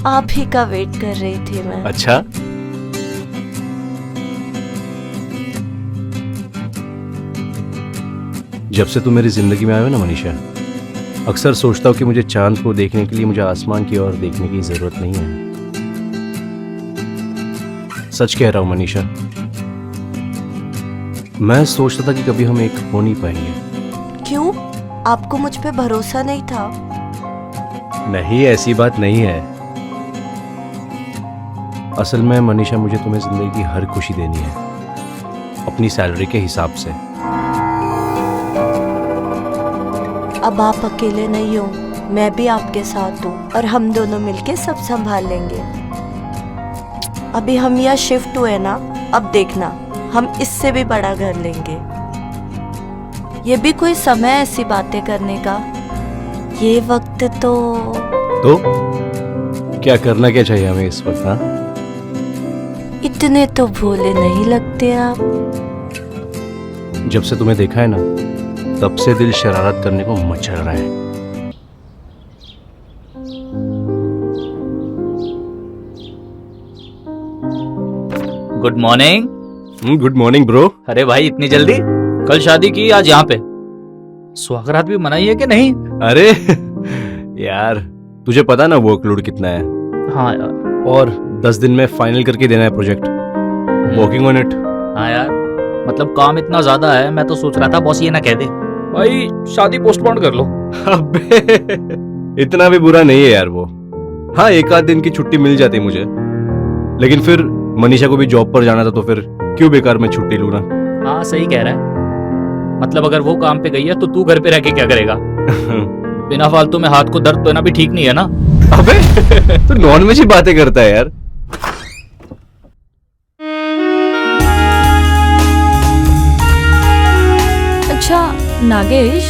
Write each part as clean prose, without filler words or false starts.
आप ही का वेट कर रही थी मैं। अच्छा, जब से तुम मेरी जिंदगी में आए हो ना मनीषा, अक्सर सोचता हूँ कि मुझे चांद को देखने के लिए मुझे आसमान की ओर देखने की जरूरत नहीं है। सच कह रहा हूँ मनीषा, मैं सोचता था कि कभी हम एक हो नहीं पाएंगे। क्यों? आपको मुझ पे भरोसा नहीं था? नहीं, ऐसी बात नहीं है। असल में मनीषा, मुझे तुम्हें जिंदगी की हर खुशी देनी है, अपनी सैलरी के हिसाब से। अब आप अकेले नहीं हो, मैं भी आपके साथ हूँ और हम दोनों मिलके सब संभाल लेंगे। अभी हम यहाँ शिफ्ट हुए ना, अब देखना हम इससे भी बड़ा घर लेंगे। ये भी कोई समय है ऐसी बातें करने का? ये वक्त तो क्या करना क्या चाहिए हमें इस वक्त? हाँ, इतने तो भोले नहीं लगते आप। जब से तुम्हें देखा है ना, तब से दिल शरारत करने को मचल रहा है। Good morning. Good morning bro. अरे भाई, इतनी जल्दी? कल शादी की, आज यहाँ पे स्वागरात भी मनाई है कि नहीं? अरे यार, तुझे पता ना वर्कलोड कितना है। हाँ यार। और 10 दिन में फाइनल करके देना है प्रोजेक्ट। Working on it. हाँ यार, मतलब काम इतना ज्यादा है, मैं तो सोच रहा था बॉस ये ना कह दे भाई शादी पोस्टपोन कर लो। अबे इतना भी बुरा नहीं है यार वो। हाँ, एक आध दिन की छुट्टी मिल जाती मुझे, लेकिन फिर मनीषा को भी जॉब पर जाना था, तो फिर क्यों बेकार में छुट्टी लूँ ना। हाँ सही कह रहा है। मतलब अगर वो काम पे गई है तो तू घर पे रह के क्या करेगा? बिना फालतू में हाथ को दर्द तो ना भी ठीक नहीं है ना। अबे तो नॉन वेज ही बातें करता है यार। अच्छा नागेश,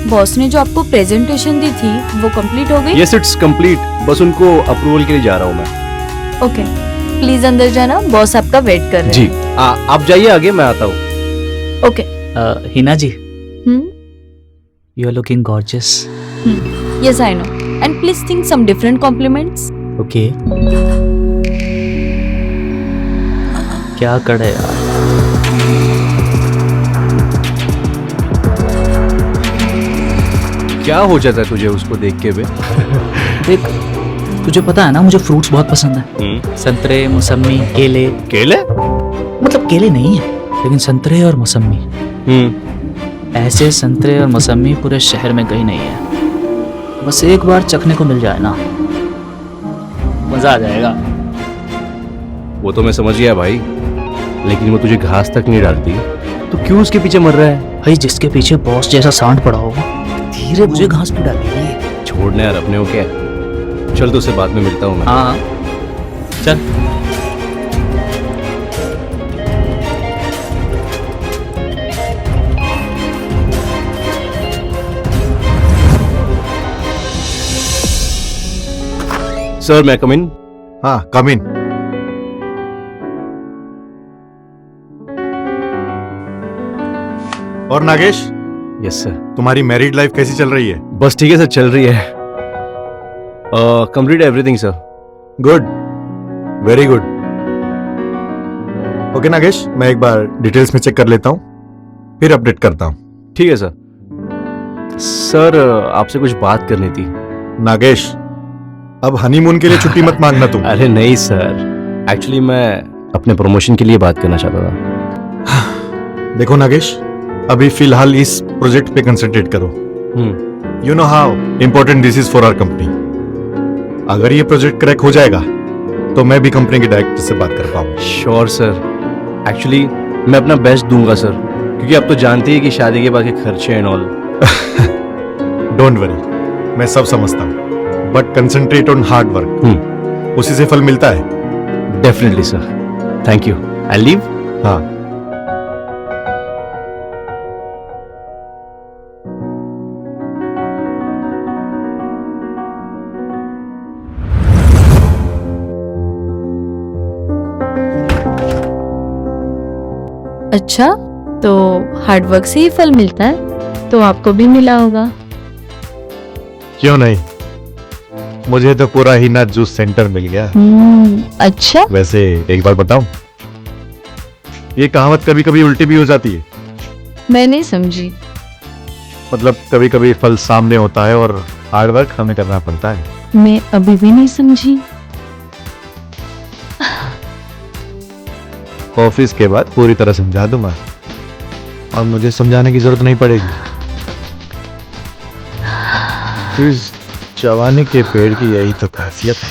बॉस ने जो आपको प्रेजेंटेशन दी थी वो कंप्लीट हो गई? Yes, it's complete. बस उनको अप्रूवल के लिए जा रहा हूँ मैं। ओके, प्लीज अंदर जाना, बॉस आपका वेट कर रहे हैं। जी, आप जाइए आगे, मैं आता हूँ। Okay. Hina ji, you are looking gorgeous. Yes I know, and please think some different compliments. Okay. क्या करे यार। क्या हो जाता है तुझे उसको देख के बे? देख, तुझे पता है ना मुझे फ्रूट्स बहुत पसंद है। संतरे, मौसमी, केले। केले? मतलब केले नहीं है, लेकिन संतरे और मौसमी। ऐसे संतरे और मौसमी पूरे शहर में कहीं नहीं है। बस एक बार चखने को मिल जाए ना, मजा आ जाएगा। वो तो मैं समझ गया भाई, लेकिन वो तुझे घास तक नहीं डालती, तो क्यों उसके पीछे मर रहा है? भाई जिसके पीछे बॉस जैसा सांड पड़ा हो, धीरे मुझे घास पे डालेगी। छोड़ना यार, अपने हो क्या। चल, तो उससे बाद में मिलता हूँ मैं। हाँ चल। सर, मैं कम इन? हाँ, कम इन। और नागेश, यस सर। तुम्हारी मैरिड लाइफ कैसी चल रही है? बस ठीक है सर, चल रही है। Complete everything sir. Good, very good. Okay Nagesh, मैं एक बार डिटेल्स में चेक कर लेता हूँ, फिर अपडेट करता हूँ। ठीक है सर। सर, आपसे कुछ बात करनी थी। नागेश, अब हनीमून के लिए छुट्टी मत मांगना तुम। अरे नहीं सर, एक्चुअली मैं अपने प्रमोशन के लिए बात करना चाहता था। देखो नागेश, अभी फिलहाल इस प्रोजेक्ट पे कंसंट्रेट करो। You know how important this is for our company. अगर ये प्रोजेक्ट क्रैक हो जाएगा तो मैं भी कंपनी के डायरेक्टर से बात कर पाऊंगा। श्योर सर, एक्चुअली मैं अपना बेस्ट दूंगा सर, क्योंकि आप तो जानते ही कि शादी के बाद के खर्चे एंड ऑल। डोंट वरी, मैं सब समझता हूँ, but concentrate on hard work, उसी से फल मिलता है। Definitely sir, thank you. I leave. हाँ। अच्छा, तो हार्ड वर्क से ही फल मिलता है, तो आपको भी मिला होगा। क्यों नहीं, मुझे तो पूरा हीना जूस सेंटर मिल गया। अच्छा, वैसे एक बार बताऊं, ये कहावत कभी कभी उल्टी भी हो जाती है। मैं नहीं समझी। मतलब कभी कभी फल सामने होता है और हार्ड वर्क हमें करना पड़ता है। मैं अभी भी नहीं समझी। ऑफिस के बाद पूरी तरह समझा दूंगा और मुझे समझाने की जरूरत नहीं पड़ेगी। इस जवानी के पेड़ की यही तो खासियत है,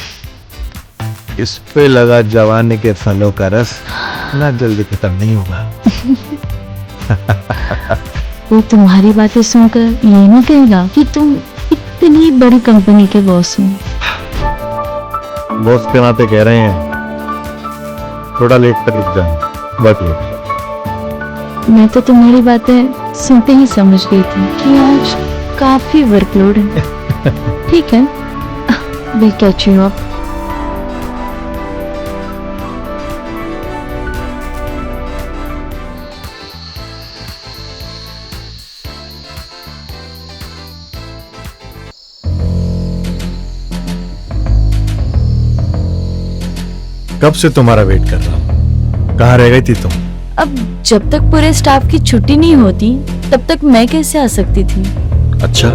इस पे लगा जवानी के फलों का रस ना जल्दी खत्म नहीं होगा। वो तुम्हारी बातें सुनकर ये ना कहेगा कि तुम इतनी बड़ी कंपनी के बॉस हो। बॉस के नाते कह रहे हैं, थोड़ा लेट तक रुक जाए, वर्क लेट। मैं तो तुम्हारी बातें सुनते ही समझ गई थी कि आज काफी वर्कलोड है। ठीक है, वी कैच यू अप। कब से तुम्हारा वेट कर रहा हूँ, कहाँ रह गई थी तुम? अब जब तक पूरे स्टाफ की छुट्टी नहीं होती तब तक मैं कैसे आ सकती थी? अच्छा,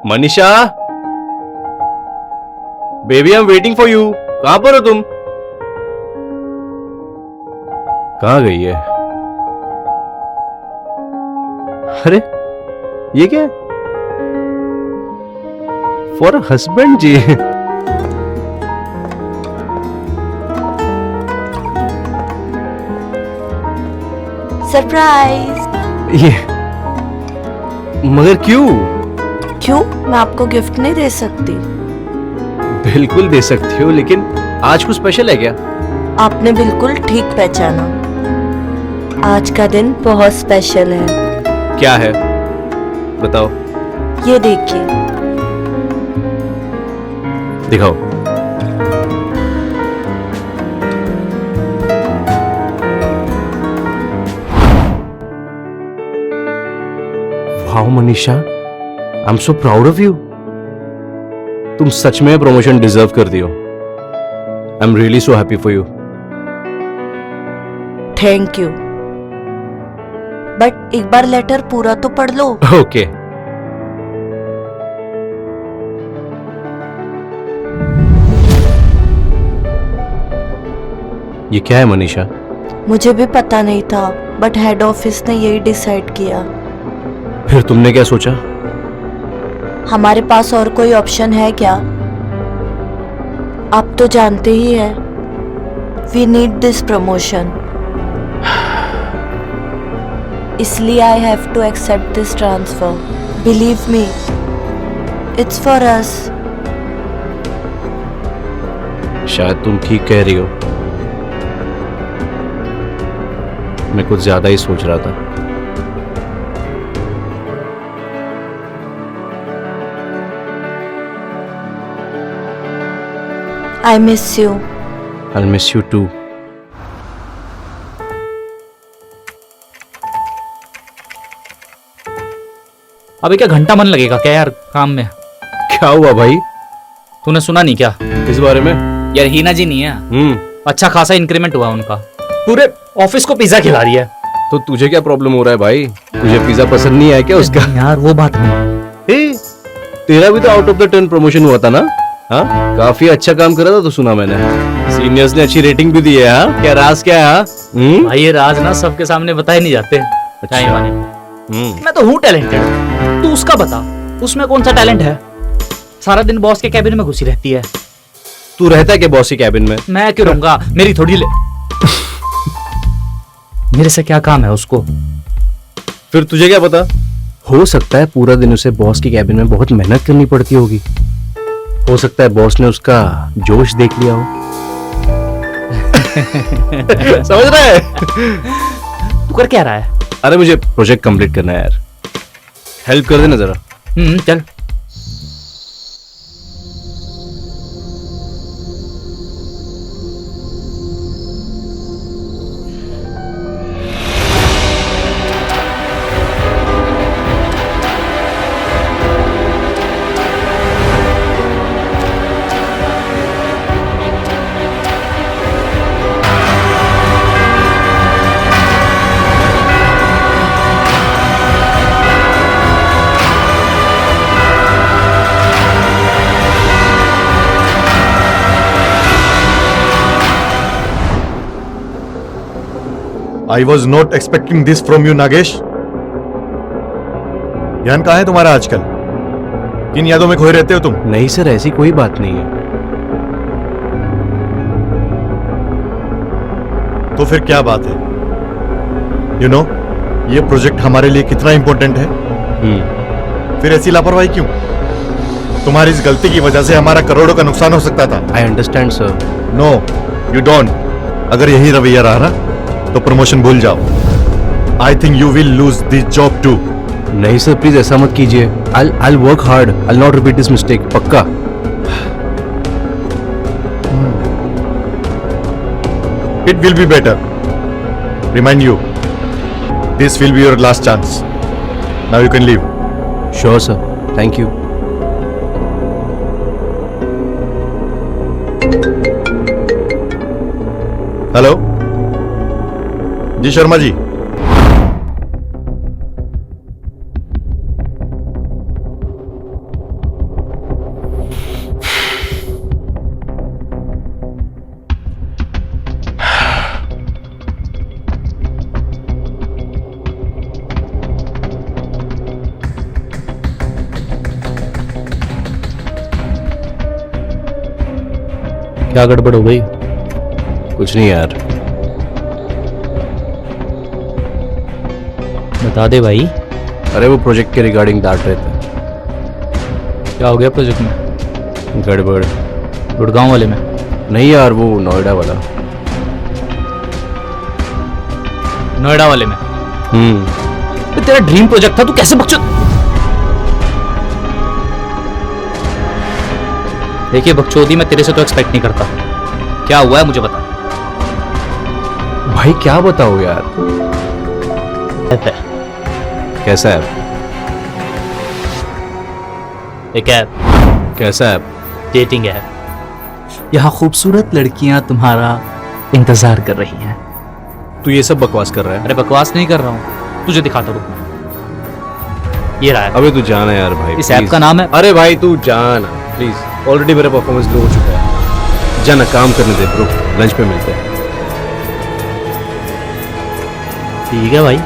Manisha, baby I am waiting for you. कहां पर हो तुम? कहां गई है? अरे ये क्या है? फॉर हस्बैंड जी। सरप्राइज। ये मगर क्यों? क्यों? मैं आपको गिफ्ट नहीं दे सकती? बिल्कुल दे सकती हो, लेकिन आज कुछ स्पेशल है क्या? आपने बिल्कुल ठीक पहचाना, आज का दिन बहुत स्पेशल है। क्या है बताओ। ये देखिए। दिखाओ। Wow Manisha, I am so proud of you. तुम सच में प्रमोशन डिजर्व करती हो। I am really so happy for you. Thank you, but एक बार लेटर पूरा तो पढ़ लो। ओके। ये क्या है मनीषा? मुझे भी पता नहीं था, बट हेड ऑफिस ने यही डिसाइड किया। फिर तुमने क्या सोचा? हमारे पास और कोई ऑप्शन है क्या? आप तो जानते ही हैं, वी नीड दिस प्रमोशन, इसलिए I have to accept this transfer. Believe me, it's for us. शायद तुम ठीक कह रही हो। मैं कुछ ज्यादा ही सोच रहा था। I miss you. I'll miss you too. अबे क्या घंटा मन लगेगा क्या यार काम में? क्या हुआ भाई? तूने सुना नहीं क्या? इस बारे में? यार हीना जी नहीं है, अच्छा खासा इंक्रीमेंट हुआ उनका, पूरे ऑफिस को पिज्जा खिला रही है। तो तुझे क्या प्रॉब्लम हो रहा है भाई? तुझे पिज्जा पसंद नहीं है क्या उसका? यार वो बात नहीं। हे, तेरा भी तो आउट ऑफ द 10 प्रमोशन हुआ था ना? हाँ, काफी अच्छा काम करा था तो सुना मैंने। सीनियर्स ने अच्छी रेटिंग भी दी है। हाँ, क्या राज क्या है? भाई ये राज ना सबके सामने बताए नहीं जाते। अच्छा। मैं तो हूँ टैलेंटेड, तू उसका बता, उसमें कौन सा टैलेंट है? सारा दिन बॉस के कैबिन में घुसी रहती है। तू रहता है क्या बॉस के कैबिन में? मैं क्यों रहूंगा? मेरी थोड़ी मेरे से क्या काम है उसको? फिर तुझे क्या पता? हो सकता है पूरा दिन उसे बॉस के कैबिन में बहुत मेहनत करनी पड़ती होगी। हो सकता है बॉस ने उसका जोश देख लिया हो। समझ रहा है? तू कर क्या रहा है? अरे मुझे प्रोजेक्ट कंप्लीट करना है यार, हेल्प कर देना जरा। चल। I was not expecting this from you Nagesh. ध्यान कहाँ है तुम्हारा आजकल? किन यादों में खोए रहते हो तुम? नहीं सर, ऐसी कोई बात नहीं है। तो फिर क्या बात है? यू नो, ये प्रोजेक्ट हमारे लिए कितना इंपॉर्टेंट है। फिर ऐसी लापरवाही क्यों? तुम्हारी इस गलती की वजह से हमारा करोड़ों का नुकसान हो सकता था। I understand sir. No, you don't. अगर यही रवैया रहा ना तो प्रमोशन भूल जाओ। I think you will lose this job too. नहीं सर, प्लीज ऐसा मत कीजिए। I'll work hard. I'll not repeat this mistake. पक्का। It will be better. Remind you, this will be your last chance. Now you can leave. Sure sir. Thank you. Hello जी, शर्मा जी। क्या गड़बड़ हो गई? कुछ नहीं यार। बता दे भाई, अरे वो प्रोजेक्ट के रिगार्डिंग डांट रहे थे। क्या हो गया प्रोजेक्ट में? गड़बड़। गुड़गांव वाले में? नहीं यार, वो नोएडा वाला। नोएडा वाले में? तो तेरा ड्रीम प्रोजेक्ट था, तू कैसे बकचोद? देखिए बकचोदी मैं तेरे से तो एक्सपेक्ट नहीं करता। क्या हुआ है मुझे बता। भाई क्या बताओ यार। कैसा है? एक ऐप, कैसा है? Dating app. यहाँ खूबसूरत लड़कियां तुम्हारा इंतजार कर रही हैं। तू ये सब बकवास कर रहा है? अरे बकवास नहीं कर रहा हूँ, तुझे दिखाता रुक। ये रहा है। अबे तू जाना यार भाई। इस ऐप का नाम है। अरे भाई तू जाना प्लीज। ऑलरेडी मेरा परफॉर्मेंस लो हो चुका है। जाना, काम करने दे ब्रो। लंच पे मिलते हैं। ठीक है भाई।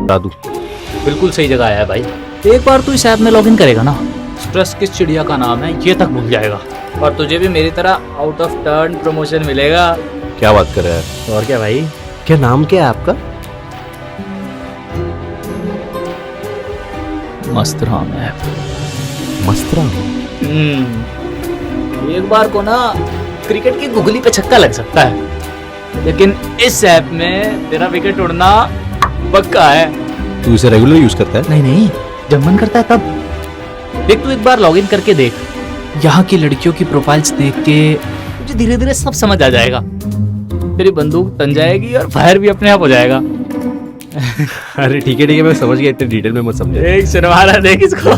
बता दूं? बिल्कुल सही जगह आया है भाई। एक बार तू इस ऐप में लॉगिन करेगा ना, स्ट्रेस किस चिड़िया का नाम है ये तक भूल जाएगा। और तुझे भी मेरी तरह आउट ऑफ टर्न प्रमोशन मिलेगा। क्या बात कर रहा है? और क्या भाई। क्या नाम क्या है आपका? मस्तराम ऐप। मस्तराम? एक बार को ना क्रिकेट की गुगली पे छक्का लग सकता है, लेकिन इस ऐप में तेरा विकेट उड़ना पक्का है। तू इसे रेगुलर यूज करता है? नहीं नहीं, जब मन करता है तब। देख तू एक बार लॉगिन करके देख, यहाँ की लड़कियों की प्रोफाइल्स देख के तुझे धीरे धीरे सब समझ आ जाएगा। तेरी बंदूक तन जाएगी और फायर भी अपने आप हो जाएगा। अरे ठीक है, मैं समझ गया। इतने डिटेल में मत समझा। एक शर्माना देख इसको।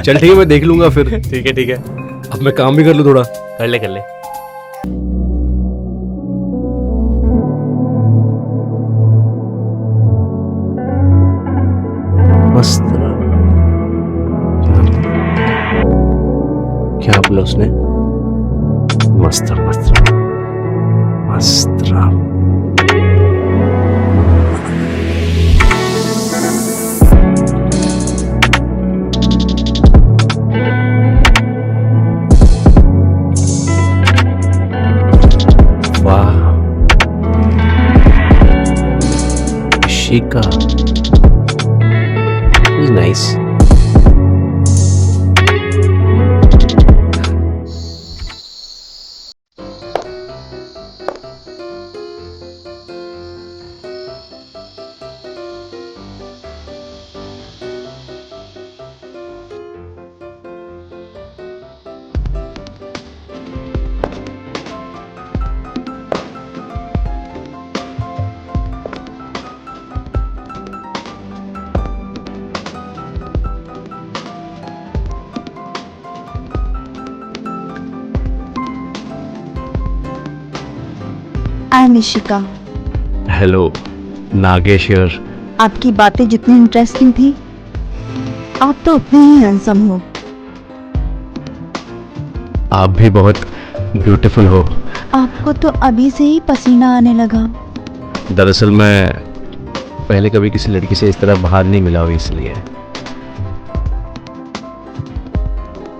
चल ठीक है, मैं देख लूंगा फिर। ठीक है ठीक है, अब मैं काम भी कर लूं थोड़ा। कर ले कर ले। मस्तराम। क्या बोला उसने? मस्तराम मस्तराम मस्तराम। वाह, शिका is nice. I am Ishika. Hello Nagesh here. आपकी बातें जितनी इंटरेस्टिंग थी, आप तो उतने ही हैंडसम हो। आप भी बहुत ब्यूटीफुल हो। आपको तो अभी से ही पसीना आने लगा। दरअसल मैं पहले कभी किसी लड़की से इस तरह बाहर नहीं मिला हुई, इसलिए।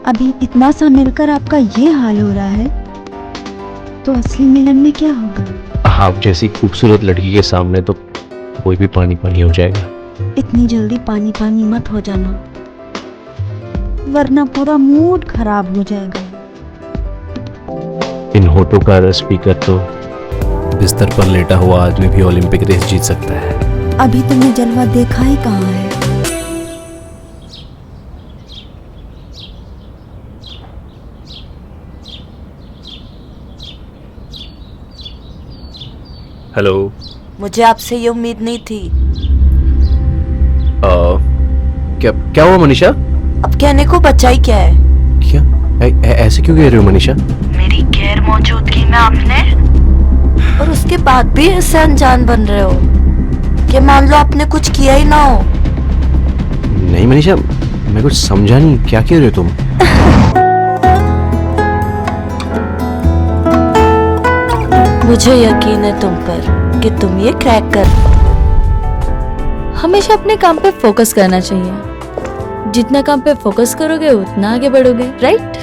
अभी इतना सा मिलकर आपका ये हाल हो रहा है, तो असली मिलन में क्या होगा? आप जैसी खूबसूरत लड़की के सामने तो कोई भी पानी पानी हो जाएगा। इतनी जल्दी पानी पानी मत हो जाना, वरना पूरा मूड खराब हो जाएगा। इन होठों का रस पीकर तो बिस्तर पर लेटा हुआ आदमी भी ओलंपिक रेस जीत सकता है। अभी तुमने जलवा देखा ही कहाँ है? हेलो। मुझे आपसे ये उम्मीद नहीं थी। क्या क्या हुआ मनीषा? अब कहने को बचाई क्या है? क्या ऐसे क्यों कह रहे हो मनीषा? मेरी गैर मौजूदगी में आपने, और उसके बाद भी ऐसे अनजान बन रहे हो कि मान लो आपने कुछ किया ही ना हो। नहीं मनीषा, मैं कुछ समझा नहीं, क्या कह रहे हो तुम? मुझे यकीन है तुम पर कि तुम ये क्रैक कर। हमेशा अपने काम पे फोकस करना चाहिए। जितना काम पे फोकस करोगे उतना आगे बढ़ोगे, right?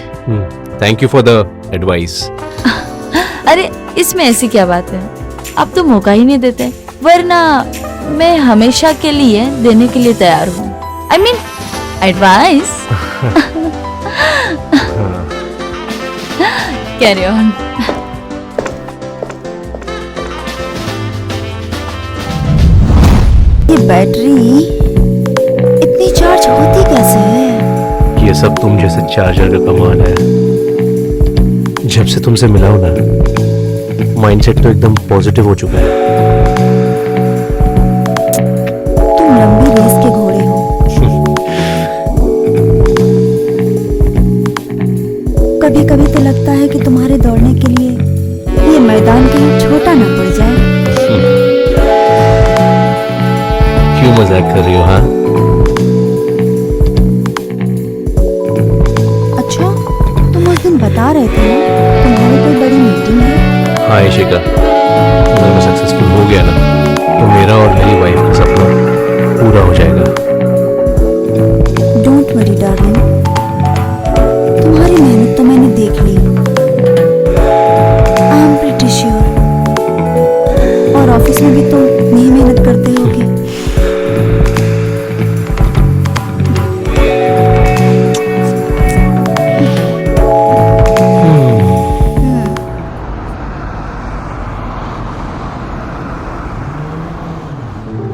Thank you for the advice. अरे इसमें ऐसी क्या बात है, आप तो मौका ही नहीं देते, वरना मैं हमेशा के लिए देने के लिए तैयार हूँ। I mean advice. Carry on. ये बैटरी इतनी चार्ज होती कैसे है? ये सब तुम जैसे चार्जर का कमाल है। जब से तुमसे मिला हूं ना, माइंडसेट तो एकदम पॉजिटिव हो चुका है। तुम लंबी रेस के घोड़े हो। कभी कभी तो लगता है कि तुम्हारे दौड़ने के लिए ये मैदान कहीं छोटा ना पड़ जाए। क्यों मजाक कर रही हो? हाँ, अच्छा, तुम उस दिन बता रहे थे ना, तुम्हारी कोई बड़ी मीटिंग है। हाँ इशिका, अगर मैं सक्सेसफुल हो गया ना, तो मेरा और मेरी वाइफ का सपना पूरा हो जाएगा। डोंट वरी डार्लिंग, तुम्हारी मेहनत तो मैंने देख ली। I am pretty sure. और ऑफिस में भी तुम नहीं मेहनत करते होगे।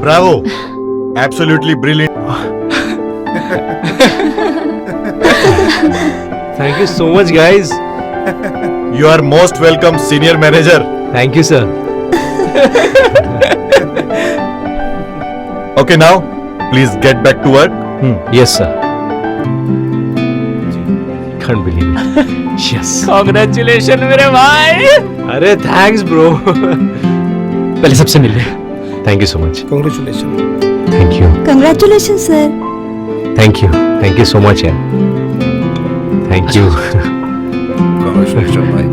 Bravo! Absolutely brilliant. Thank you so much guys. You are most welcome, senior manager. Thank you sir. Okay, now please get back to work. Yes sir. Can't believe it. Yes. Congratulation मेरे भाई। अरे thanks bro. पहले सबसे मिल ले। Thank you so much. Congratulations. Thank you. Congratulation sir. Thank you so much यार। Thank you. Congratulations, भाई।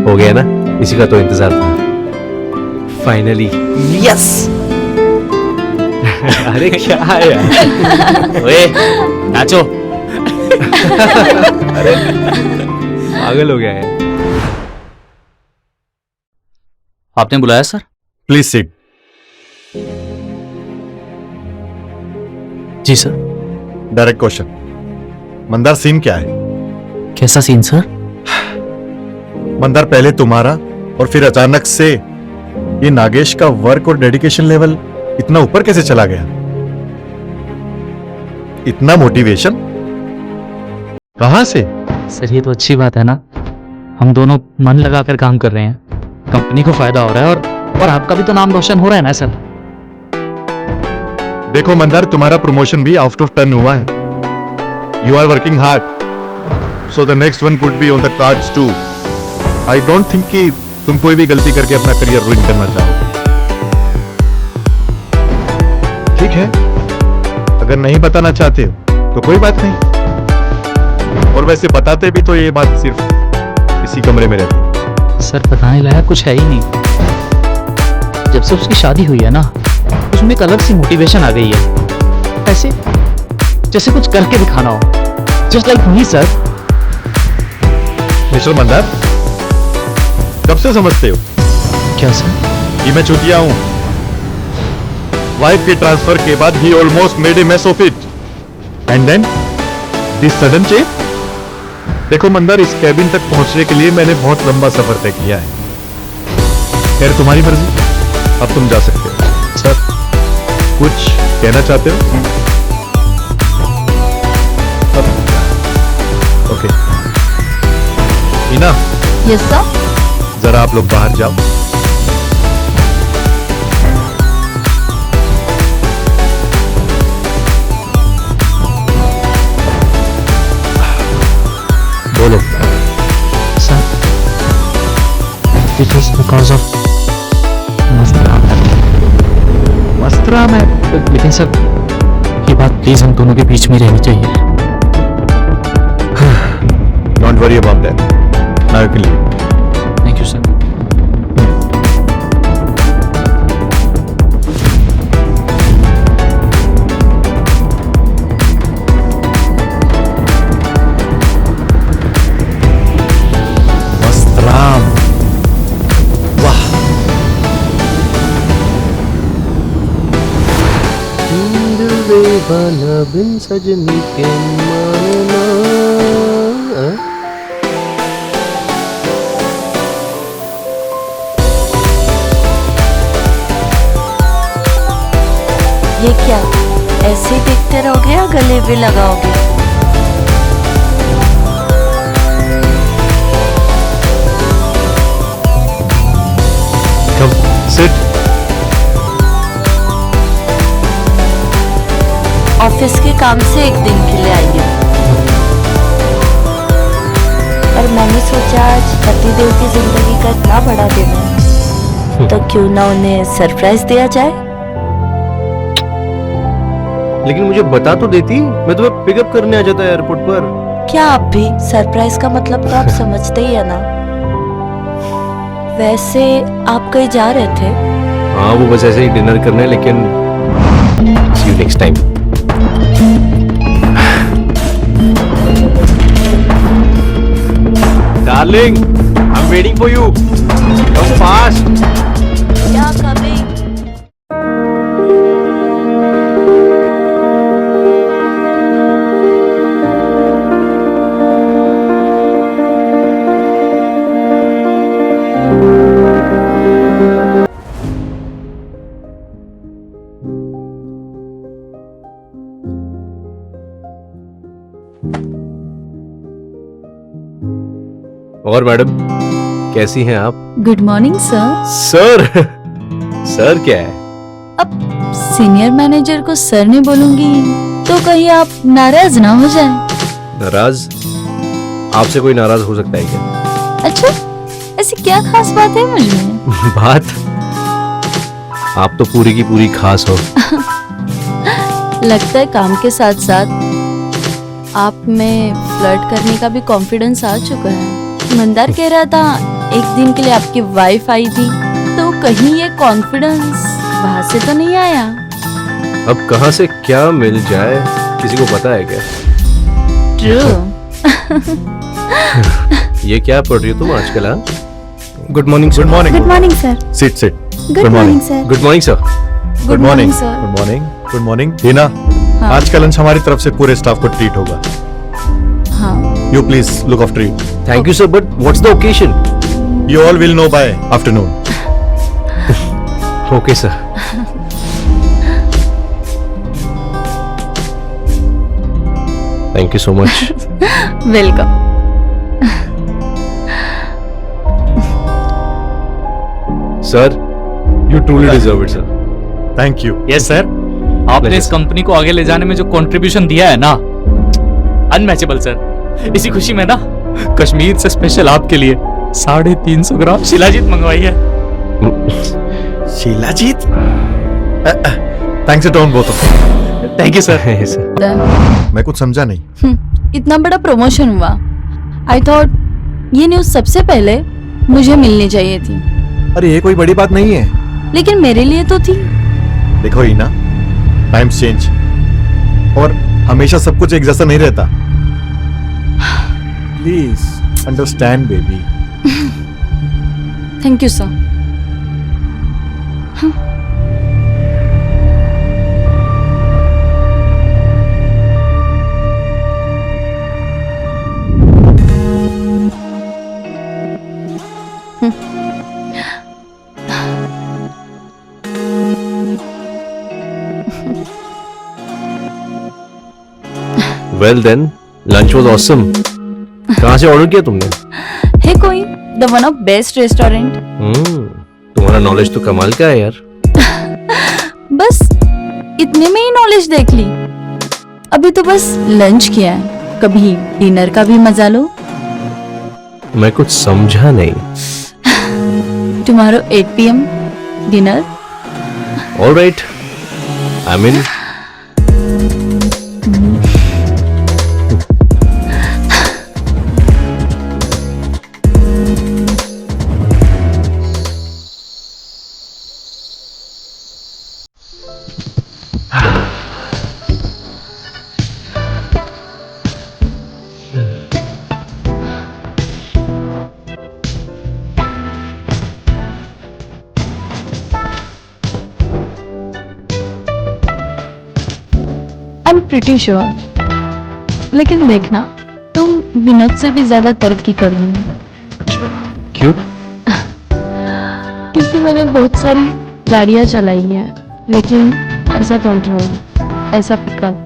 हो गया ना, इसी का तो इंतजार था। Finally yes. अरे क्या है यार? ओए नाचो। पागल हो गया है। आपने बुलाया सर? Please sit. जी sir. Direct question. Mandar scene क्या है? कैसा सीन सर? मंदार, पहले तुम्हारा और फिर अचानक से ये नागेश का वर्क और डेडिकेशन लेवल इतना ऊपर कैसे चला गया? इतना मोटिवेशन कहां से? सर ये तो अच्छी बात है ना, हम दोनों मन लगाकर काम कर रहे हैं, कंपनी को फायदा हो रहा है और आपका भी तो नाम रोशन हो रहा है ना सर। देखो मंदार, तुम्हारा प्रमोशन भी आउट ऑफ टर्न हुआ है। You are working hard, so the next one could be on the cards too. I don't think कि तुम कोई भी गलती करके अपना करियर रुइन करना चाहो। ठीक है, अगर नहीं बताना चाहते हो तो कोई बात नहीं। और वैसे बताते भी तो ये बात सिर्फ इसी कमरे में रहती। सर बताने लायक कुछ है ही नहीं। जब से उसकी शादी हुई है ना, उसमें एक अलग सी मोटिवेशन आ गई है, ऐसे जैसे कुछ करके दिखाना हो। Just like me sir. Mister Mandar, कब से समझते हो क्या सर? कि मैं चुतिया हूं? वाइफ के ट्रांसफर के बाद ही almost made a mess of it, and then this sudden change. देखो मंदार, इस कैबिन तक पहुंचने के लिए मैंने बहुत लंबा सफर तय किया है। खैर तुम्हारी मर्जी, अब तुम जा सकते हो। सर कुछ कहना चाहते हो? ओके हीना, यस सर। जरा आप लोग बाहर जाओ। बोलो। Sir, it is because of वस्त्रा में, लेकिन सर ये बात प्लीज हम दोनों के बीच में रहनी चाहिए। Don't worry about that, now you can leave. Thank you sir. वस्त्राम, वाह। बिन सजनी के मानना। ये क्या ऐसे ही देखते रहोगे या गले भी लगाओगे? Come sit. ऑफिस के काम से एक दिन के लिए आई हूँ, और मैंने सोचा आज पतिदेव की जिंदगी का इतना बड़ा दिन है, तो क्यों ना उन्हें सरप्राइज दिया जाए। लेकिन मुझे बता तो देती, मैं तुम्हें पिकअप करने आ जाता एयरपोर्ट पर। क्या आप भी सरप्राइज का मतलब तो आप समझते ही है ना। वैसे आप कहीं जा रहे थे? हाँ, वो बस ऐसे ही डिनर करने, लेकिन see you next time. Darling, I'm waiting for you. Come fast. क्या कभी? और मैडम, कैसी हैं आप? Good morning sir. Sir sir क्या है? अब सीनियर मैनेजर को सर नहीं बोलूंगी तो कहीं आप नाराज ना हो जाए। नाराज? आपसे कोई नाराज हो सकता है क्या? अच्छा, ऐसी क्या खास बात है मुझ में? बात? आप तो पूरी की पूरी खास हो। लगता है काम के साथ साथ आप में फ्लर्ट करने का भी कॉन्फिडेंस आ चुका है। मंदार कह रहा था एक दिन के लिए आपकी वाइफ आई थी, तो कहीं ये कॉन्फिडेंस वहां से तो नहीं आया? अब कहां से क्या मिल जाए, किसी को पता है क्या? ट्रू। ये क्या पढ़ रही हो तुम आजकल? हाँ, good morning sir. Good morning. Good morning sir. Sit sit. Good morning sir. Good morning sir. Good morning sir. Good morning good morning. Heena, हाँ। आज का लंच हमारी तरफ से पूरे स्टाफ को ट्रीट होगा। हाँ। You please look after it. Thank you sir, but what's the occasion? You all will know by afternoon. Okay sir. Thank you so much. Welcome. Sir, you truly deserve it sir. Thank you. Yes sir, आपने Pleasure, इस sir. Company को आगे ले जाने में जो contribution दिया है ना, अनमैचेबल सर। इसी खुशी में ना कश्मीर से स्पेशल आपके लिए 350 ग्राम शिलाजीत मंगवाई है। Shilajit, thanks to both. Thank you sir. मैं कुछ समझा नहीं। इतना बड़ा प्रमोशन हुआ, आई थॉट ये न्यूज सबसे पहले मुझे मिलनी चाहिए थी, अरे ये कोई बड़ी बात नहीं है। लेकिन मेरे लिए तो थी। देखो ही ना, टाइम्स चेंज और हमेशा सब कुछ एक जैसा नहीं रहता। Please understand baby. Thank you sir. Well then, lunch was awesome. कहाँ से ऑर्डर किया तुमने? है कोई the one of best restaurant. तुम्हारा नॉलेज तो कमाल का है यार। बस इतने में ही नॉलेज देख ली। अभी तो बस लंच किया है, कभी डिनर का भी मजा लो। मैं कुछ समझा नहीं। Tomorrow 8 PM dinner. Alright, I mean I am pretty sure, लेकिन देखना तुम विनोद से भी ज्यादा तरक्की कर लेंगे, क्यों? क्योंकि मैंने बहुत सारी गाड़ियां चलाई हैं, लेकिन ऐसा कंट्रोल, ऐसा पिकअप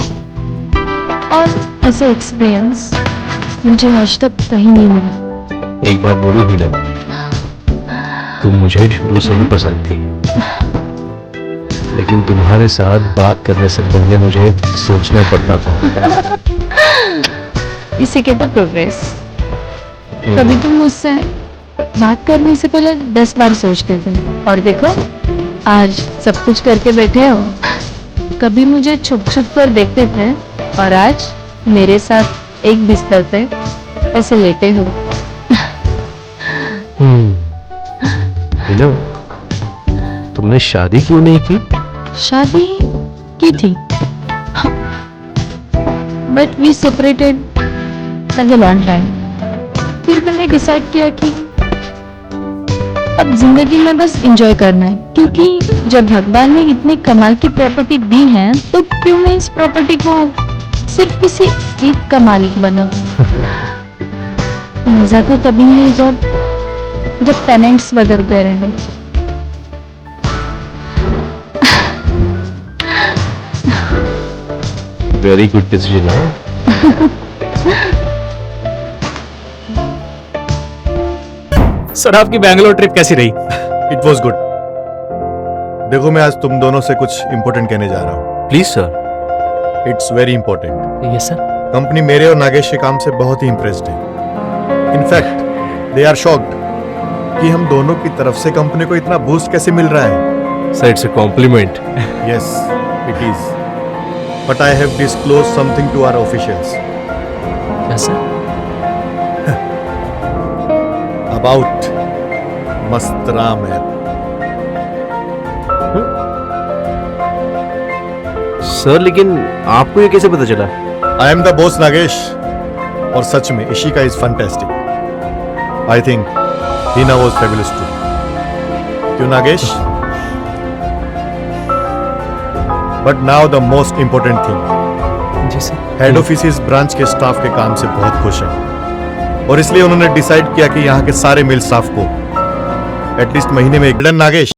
और ऐसा एक्सपीरियंस मुझे आज तक कहीं नहीं मिला। एक बात बोलूं ही ना, तुम मुझे शुरू से ही पसंद थी, लेकिन तुम्हारे साथ बात करने से पहले मुझे सोचना पड़ता था। इसे कहते प्रोग्रेस। कभी तुम मुझसे बात करने से पहले 10 बार सोचते थे, और देखो आज सब कुछ करके बैठे हो। कभी मुझे छुप छुप कर देखते थे, और आज मेरे साथ एक बिस्तर पे ऐसे लेटे हो। तुमने शादी क्यों नहीं की? शादी की थी, but we separated for a long time. फिर मैंने डिसाइड किया कि अब जिंदगी में बस एंजॉय करना है, क्योंकि जब भगवान ने इतने कमाल की प्रॉपर्टी दी है, तो क्यों मैं इस प्रॉपर्टी को सिर्फ किसी एक का मालिक बना। मजा तो तभी है जब टेनेंट्स बदलते रहे। वेरी गुड डिसीजन है। सर आपकी बैंगलोर ट्रिप कैसी रही? It was good. देखो मैं आज तुम दोनों से कुछ इंपॉर्टेंट कहने जा रहा हूँ। Please sir. It's very important. Yes sir. Company मेरे और नागेश के काम से बहुत ही इम्प्रेस्ड है। इनफैक्ट दे आर शॉक्ड कि हम दोनों की तरफ से कंपनी को इतना बूस्ट कैसे मिल रहा है। Sir it's a compliment. Yes it is, but I have disclose something to our officials क्या sir? About Mastram app. Sir लेकिन आपको ये कैसे पता चला? I am the boss Nagesh, और सच में Ishika is fantastic. I think Heena was fabulous too. क्यों Nagesh? But now the most important thing, जी सर। हेड ऑफिस इस ब्रांच के स्टाफ के काम से बहुत खुश है, और इसलिए उन्होंने डिसाइड किया कि यहाँ के सारे मेल स्टाफ को एटलीस्ट महीने में एक दिन। Nagesh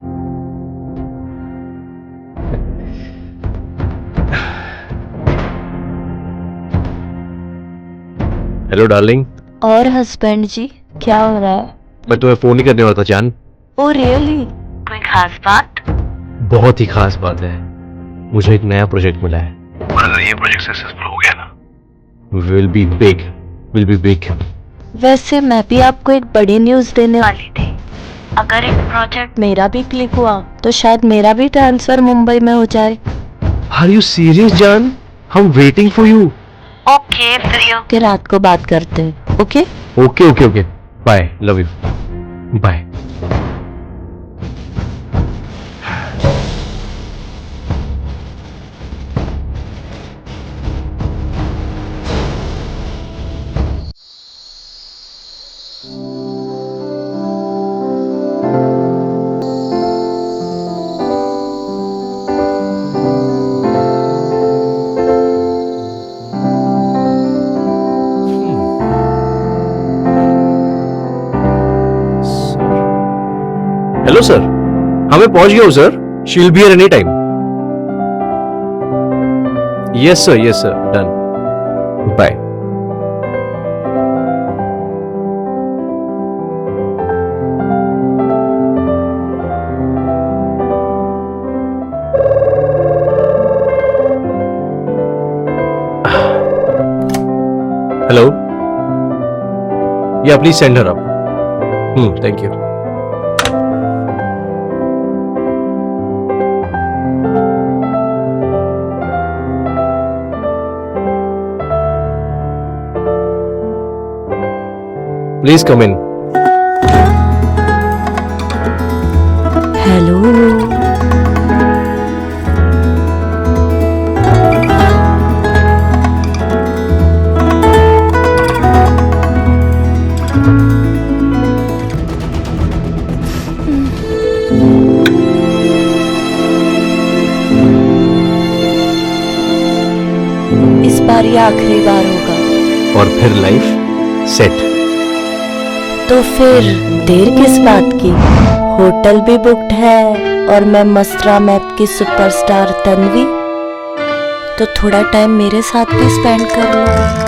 hello darling. और हस्बैंड जी क्या हो रहा है? मैं तुम्हें फोन ही करने वाला था जान। Oh really? कोई खास बात? बहुत ही खास बात है, मुझे एक नया प्रोजेक्ट मिला है, और अगर ये प्रोजेक्ट सक्सेसफुल हो गया ना, विल बी बिग। वैसे मैं भी आपको एक बड़ी न्यूज़ देने वाली थी। अगर एक प्रोजेक्ट मेरा भी क्लिक हुआ तो शायद मेरा भी ट्रांसफर मुंबई में हो जाए। आर यू सीरियस जान? हम waiting for you. Okay, free होके रात को बात करते हैं। Okay okay okay okay, bye, love you, bye. Hello sir, हाँ मैं पहुंच गया हूँ sir. She will be here any time. Yes sir, done, bye. Hello, yeah please send her up. Thank you. Please come in. Hello. इस बार ये आखिरी बार होगा। और फिर लाइफ सेट। तो फिर देर किस बात की? होटल भी बुक्ड है और मैं मस्त्रा मैप की सुपरस्टार तन्वी, तो थोड़ा टाइम मेरे साथ भी स्पेंड कर लो।